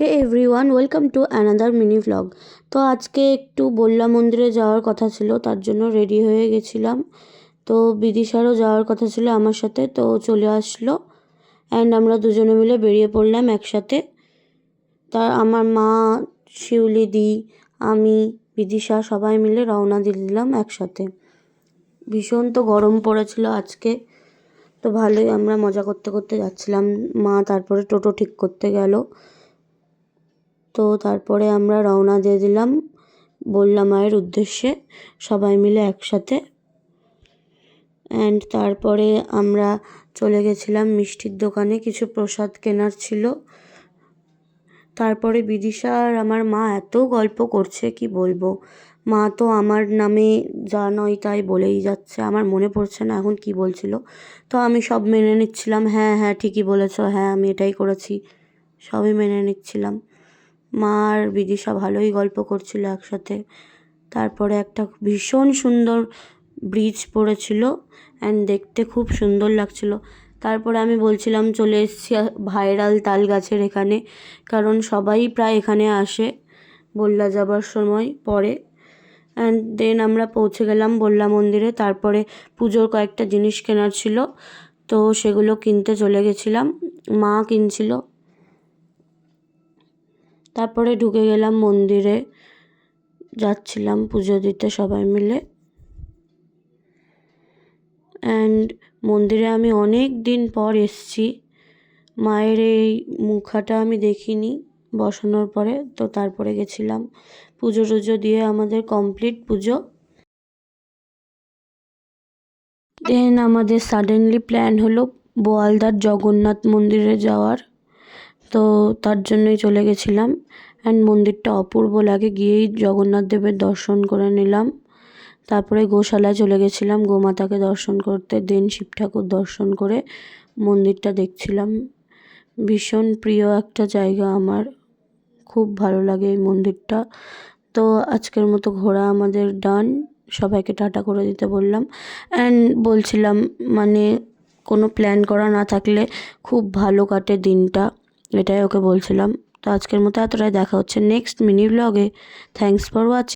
Hey everyone, welcome to another mini vlog. তো আজকে একটু বল্লা মন্দিরে যাওয়ার কথা ছিল, তার জন্য রেডি হয়ে গেছিলাম। তো বিদিশারও যাওয়ার কথা ছিল আমার সাথে, তো চলে আসলো অ্যান্ড আমরা দুজনে মিলে বেরিয়ে পড়লাম একসাথে। আমার মা, শিউলি দি, আমি, বিদিশা সবাই মিলে রওনা দিলাম একসাথে। ভীষণ তো গরম পড়েছিল আজকে, তো ভালোই আমরা মজা করতে করতে যাচ্ছিলাম। মা তারপরে টোটো ঠিক করতে গেল, তো তারপরে আমরা রওনা দিয়ে দিলাম বল্লা মায়ের উদ্দেশ্যে সবাই মিলে একসাথে। অ্যান্ড তারপরে আমরা চলে গেছিলাম মিষ্টির দোকানে, কিছু প্রসাদ কেনার ছিল। তারপরে বিদিশা আর আমার মা এত গল্প করছে কি বলবো। মা তো আমার নামে যা নয় তাই বলেই যাচ্ছে, আমার মনে পড়ছে না এখন কি বলছিল। তো আমি সব মেনে নিচ্ছিলাম, হ্যাঁ হ্যাঁ ঠিকই বলেছো, হ্যাঁ আমি এটাই করেছি, সবই মেনে নিচ্ছিলাম। মা আর বিদিশা ভালোই গল্প করছিল একসাথে। তারপরে একটা ভীষণ সুন্দর ব্রিজ পড়েছিল অ্যান্ড দেখতে খুব সুন্দর লাগছিল। তারপরে আমি বলছিলাম চলে এসেছি ভাইরাল তাল গাছের এখানে, কারণ সবাই প্রায় এখানে আসে বল্লা যাবার সময় পরে। অ্যান্ড দেন আমরা পৌঁছে গেলাম বল্লা মন্দিরে। তারপরে পুজোর কয়েকটা জিনিস কেনার ছিল, তো সেগুলো কিনতে চলে গেছিলাম, মা কিনছিল। তারপরে ঢুকে গেলাম মন্দিরে, যাচ্ছিলাম পুজো দিতে সবাই মিলে। অ্যান্ড মন্দিরে আমি অনেক দিন পর এসেছি, মায়ের এই মুখাটা আমি দেখিনি বসানোর পরে, তো তারপরে গেছিলাম। পুজো টুজো দিয়ে আমাদের কমপ্লিট পুজো। দেন আমাদের সাডেনলি প্ল্যান হলো বোয়ালদার জগন্নাথ মন্দিরে যাওয়ার, তো তার জন্যই চলে গেছিলাম। অ্যান্ড মন্দিরটা অপূর্ব লাগে, গিয়েই জগন্নাথ দেবের দর্শন করে নিলাম। তারপরে গোশালায় চলে গেছিলাম গোমাতাকে দর্শন করতে, দেন শিব ঠাকুর দর্শন করে মন্দিরটা দেখছিলাম। ভীষণ প্রিয় একটা জায়গা আমার, খুব ভালো লাগে এই মন্দিরটা। তো আজকের মতো ঘোরা আমাদের ডান, সবাইকে টাটা করে দিতে বললাম। অ্যান্ড বলছিলাম মানে কোনো প্ল্যান করা না থাকলে খুব ভালো কাটে দিনটা, এটাই ওকে বলছিলাম। তো আজকের মতো এতটাই, দেখা হচ্ছে নেক্সট মিনি ব্লগে। Thanks for watching.